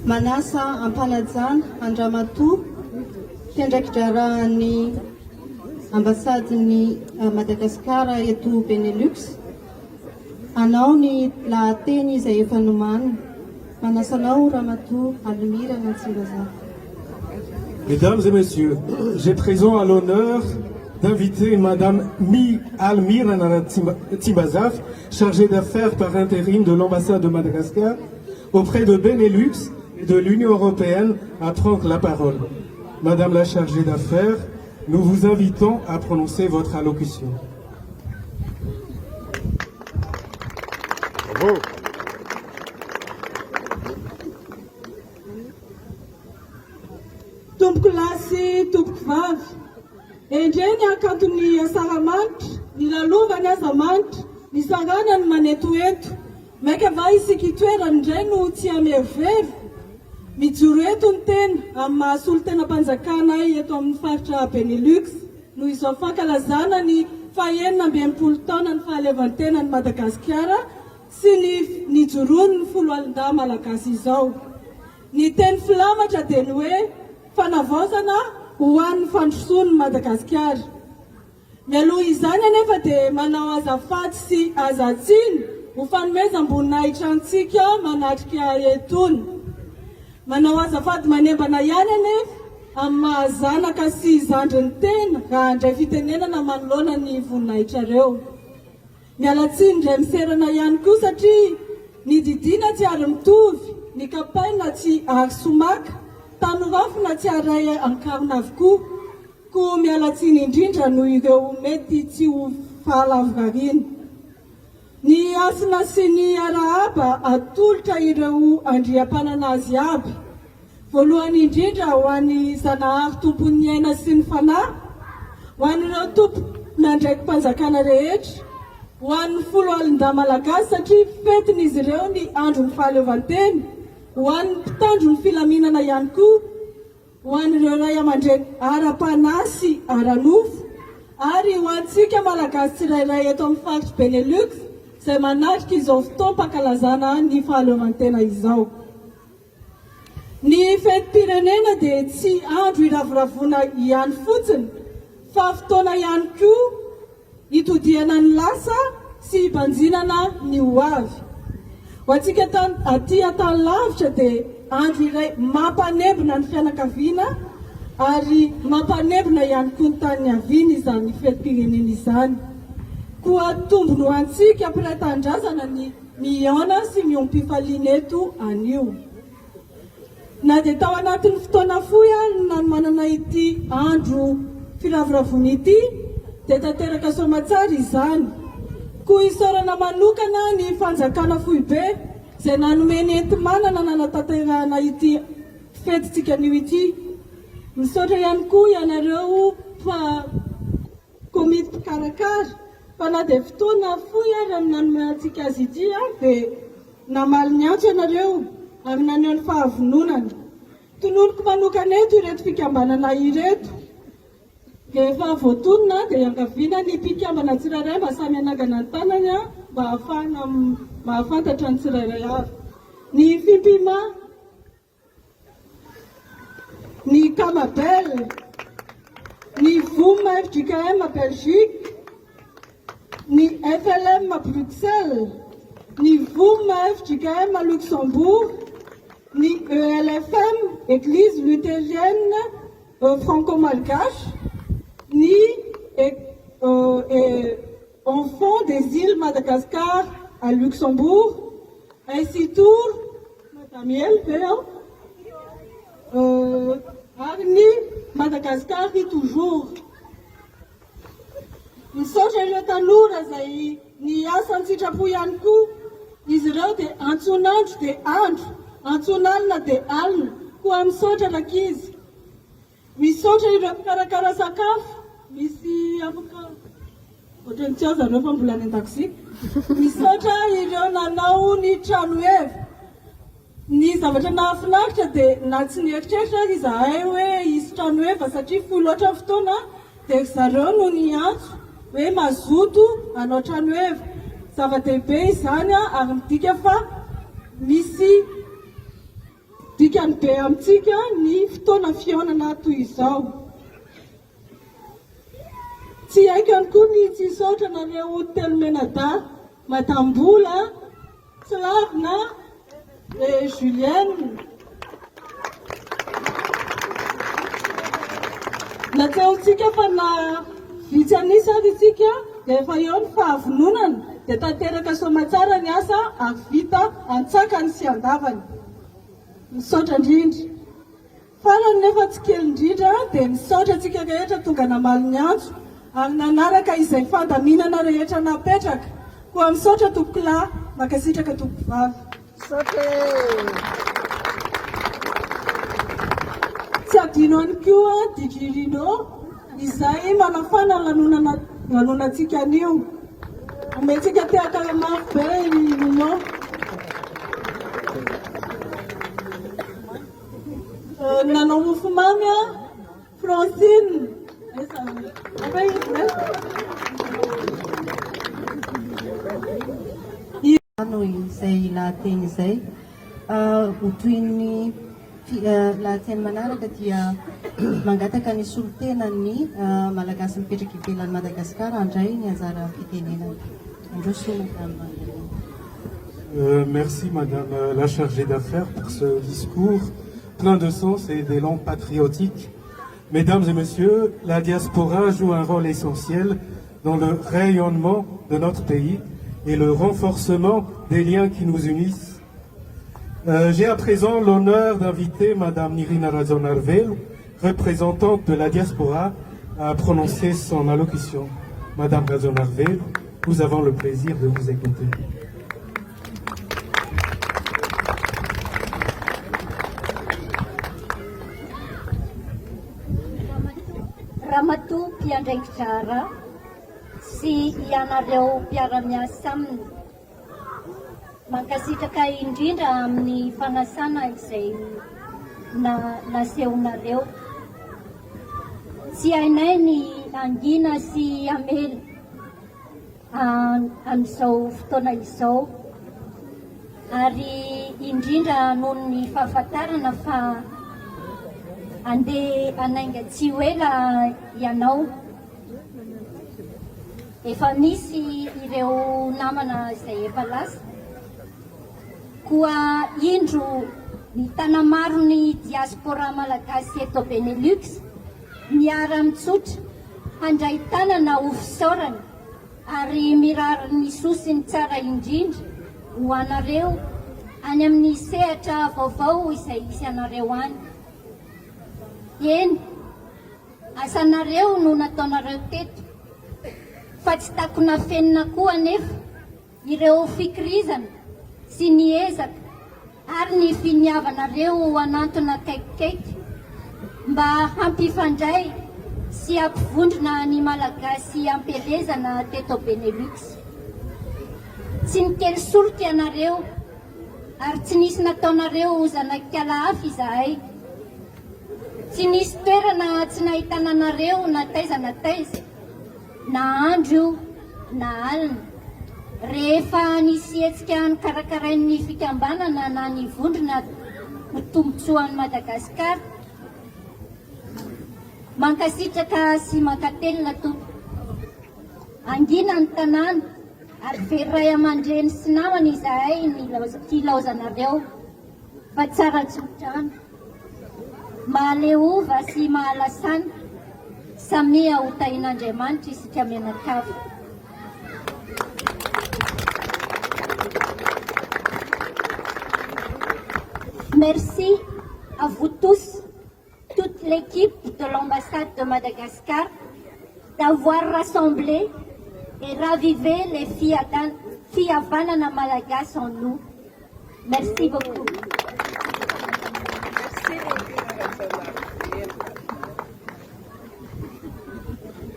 Manasa Ampaladzana Andramatoa fiandraikidrarahan'ny ambasadiny Madagasikara eto Benelux. Anao ny lahateny izay efa nomanina. Manasanao Ramatoa Almira Nantsimbazava. Mesdames et messieurs, j'ai présent à l'honneur d'inviter Madame Almira Nantsimbazava, chargée d'affaires par intérim de l'ambassade de Madagascar auprès de Benelux et de l'Union européenne à prendre la parole. Madame la chargée d'affaires, nous vous invitons à prononcer votre allocution. Bravo. Tompoko lasy tompoko vavy endreny akantony asaramanitra ny lalovany azamanitra ny sarana ny manetoeto maika va isika itoerany indray no tsy amerovero mijoro eto ny tena amin'ny mahasolo tena mpanjakanay eto amin'ny faritra Benelux no izao fankalazana ny faha-enina taona ny fahalevantena ny Madagasikara sy ny joroany ny folo alin-dahy malagasy izao. Ny teny filamatra dia ny hoe fanavaozana ho an'ny fandrosoan'ny Madagasikara. Mialoha izany anefa dia manao azafady sy azatsiny ho fanomezam-boninahitra antsika manatrika etony. Manao azafady manembana ihany anefa amin'ny mahazanaka sy zandriny tena raha handray fitenenana manoloana ny voninahitra ireo. Mialatsiny indray miserana ihany koa satria ny didiana tsy ary mitovy, ny kapaina tsy ary somaka, tanorafina tsy aray ankarona avokoa, koa mialatsiny indrindra noho ireo mety tsy ho fahalavorariana. Ny asina sy ny arahaba atolotra ireo andriampanana azy aby. Voalohany indrindra ho an'ny zanahary tompon'ny aina sy ny fanahy, ho an'ireo tompo nandraiky mpanjakana rehetra, ho an'ny folo alin-dahy malagasy satria fetin'izy ireo ny andro ny fahalevantena, ho an'ny mpitandro ny filaminana ihany koa, ho an'ireo ray aman-dreny ara-panahy ara-nofo, ary ho antsika malagasy tsirairay eto amin'ny faritra Benelux izay manatrika izao fotoam-pankalazana ny fahalevantena izao. Ny fetim-pirenena dia tsy andro iravoravona ihany fotsiny, fa fotoana ihany koa itodiana ny lasa sy hibanjinana ny ho avy. Ho antsika aty tany lavitra dia andro iray mampanembona ny fianakaviana ary mampanembona ihany koa ny tany haviana izany fetim-pirenena izany. Koa tombony ho antsika mpiray tandrazana ny mihaona sy miompifaliana eto anio. Na dia tao anatin'ny fotoana fohy na manana ity andro firavoravona ity dia tanteraka soamantsara izany. Koa isaorana manokana ny fanjakana fohy be izay nanomeny enti-manana nanatanterahana ity fetintsika anio ity. Misaotra ihany koa ianareo fa komity mpikarakara fa na dia fotoana fohy ary nanome antsika azy ity dia namaly ny antso ianareo ary naneho ny fahavononana. Tononoko manokana eto ireto fikambanana ireto. Rehefa voatonona dia iangaviana ny mpikambana tsirairay mba samy anangana ny tanany mba ahafahana mahafantatra ny tsirairay avy. Ny Fimpima, ny Camabel, ny VOM FJKM à Belgique, ny FLM à Bruxelles, ny VOM FJKM à Luxembourg, ni ELFM, Église luthérienne franco-malgache, ni Enfants des îles Madagascar à Luxembourg, ainsi tour, Madame Yelpéo, Arni, Madagascar et toujours. Misaotra ireo tanora izay ny asa ny sitrapo ihany koa, izy ireo dia antsonandro dia andro, antsonalina dia alina, koa misaotra rakizy. Misaotra ireo mpikarakara sakafo, misy afaka ohatrany tsy ao zareo fa mbola any an-dakozia. Misaotra ireo nanao ny trano eva. Ny zavatra nahafinaritra dia na tsy nieritreritra ary izahay hoe hisy trano eva satria fohy loatra ny fotoana dia zareo no ny antso hoe mazoto hanao trano eva. Zava-dehibe izany ary midika fa misy dikany be amintsika ny fotoana fihaonana toy izao. Tsy haiko ihany koa ny tsy saotra nareo telomenada, Matambola, Slavna, Julienne. Natsehotsika fa na vitsy anisa ary itsika dia efa eo ny fahavononana dia tanteraka soamatsara ny asa ary vita antsakany sy andavany. Misaotra indrindra. Farany nefa tsy kely indrindra dia misaotra antsika rehetra tonga namaly ny antso ary nanaraka izay fandaminana rehetra napetraka. Koa misaotra tompokolahy, makasitraka tompovavy. Tsy adino ihany koa Digirino izay manafana lanonantsika anio. Omentsika te-akala mafy be ny union. Nanao mofomamy Francine. Ano izay lahateny izay ho toy ny lahateny manaraka dia mangataka ny solotenan'ny malagasy mipetraka ivelan'ny Madagasikara handray ny anjara fitenenana. Androso Merci Madame la chargée d'affaires pour ce discours plein de sens et d'élan patriotique. Mesdames et messieurs, la diaspora joue un rôle essentiel dans le rayonnement de notre pays et le renforcement des liens qui nous unissent. J'ai à présent l'honneur d'inviter Madame Nirina Razonarvel, représentante de la diaspora, à prononcer son allocution. Madame Razonarvel, nous avons le plaisir de vous écouter. Ramatoa mpiandraikitra tsara sy ianareo mpiara-miasa aminy. Mankasitraka indrindra amin'ny fanasana izay nasehonareo. Tsy hainay ny angina sy amely amin'izao fotoana izao. Ary indrindra noho ny fahafantarana fa andeha hanainga tsy ela ianao. Efa misy ireo namana izay efa lasa. Koa indro ny tanamaro ny diaspora malagasy eto Benelux miara-mitsotra handray tanana ho fisaorana ary mirary ny sosiny tsara indrindra ho anareo any amin'ny sehatra vaovao izay isy anareo any. Eny, asanareo no nataonareo teto, fa tsy takona fenina koa anefa ireo fikirizana sy ny ezaka ary ny finiavanareo anantona kaikikaiky mba hampifandray sy hampivondrona ny malagasy ampelezana teto Benelux. Tsy nikely soroka ianareo ary tsy nisy nataonareo zanak'ala hafa izahay. Tsy nisy toerana tsy nahitana anareo na taiza na taiza, na andro na alina. Rehefa nisy hetsika ny karakarain'ny fikambanana na ny vondrona ho tombotsoan'ny Madagasikara, mankasitraka sy mankatelina tompo. Angina ny tanàna ary veray aman-dreny sy namana izahay ny filaozanareo fa tsara tsotrano. Mahaleova sy mahalasana samia ho tahin'Andriamanitra isika menakava. Merci à vous tous, toute l'équipe de l'ambassade de Madagascar, d'avoir rassemblé et ravivé les filles Havanana Malagas en nous. Merci beaucoup.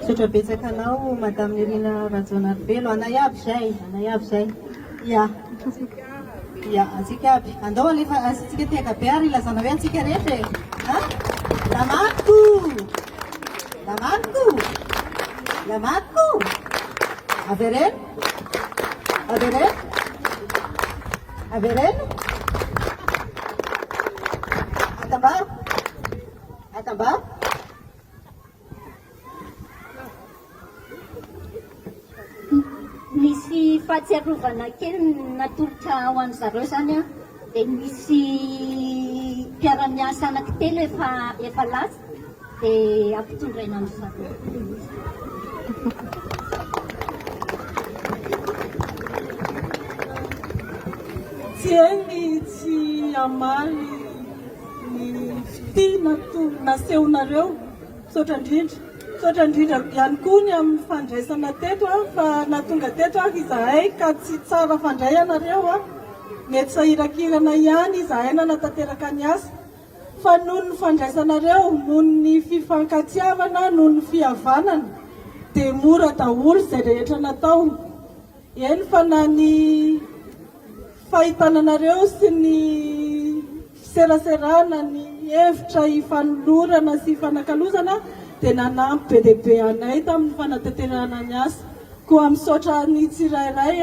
Sotra betsaka anao Madame Nirina Razonarvel, anay aby zay. Ya, antsika aby. Andao alefa asitsika teka be ary ilazana hoe antsika rehetra e. Lamarko. Avereno. Atambaro. Atambaro. Misy fahatsiarovana kely natolotra ho an'ny zareo zany a, dia misy mpiara-miasa anankitelo efa lasa dia ampitondraina amin'ny zareo. Tsy eny tsy amaly ny fitiana nasehonareo, misaotra indrindra ihany koa ny amin'ny fandraisana teto fa natonga teto izahay ka tsy tsara fandray anareo mety sahirakirana ihany izahay nanatanteraka ny asa fa noho ny fandraisanareo, noho ny fifankatiavana, noho ny fihavanana dia mora daholo izay rehetra natao. Eny fa na ny fahitananareo sy ny fiseraserana, ny hevitra hifanolorana sy hifanakalozana dia nanampy be dia be anay tamin'ny fanatanterahana ny asa. Koa misaotra ny tsirairay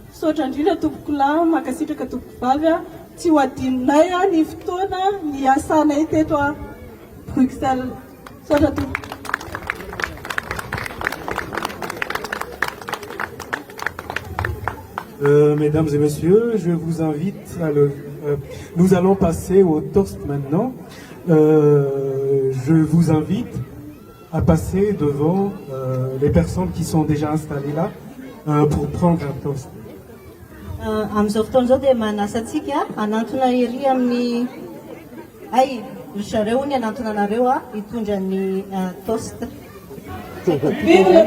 misaotra indrindra tompoko lahy, makasitraka tompoko vavy tsy ho adinonay ny fotoana ny asanay teto Bruxelles. Misaotra tompoko. Mesdames et messieurs, je vous invite à nous allons passer au toast maintenant. Je vous invite à passer devant les personnes qui sont déjà installées là pour prendre un toast. Amin'izao fotoana izao dia manasa antsika hanantona ery amin'ny zareo ny hanantona anareo hitondra ny toast. Vive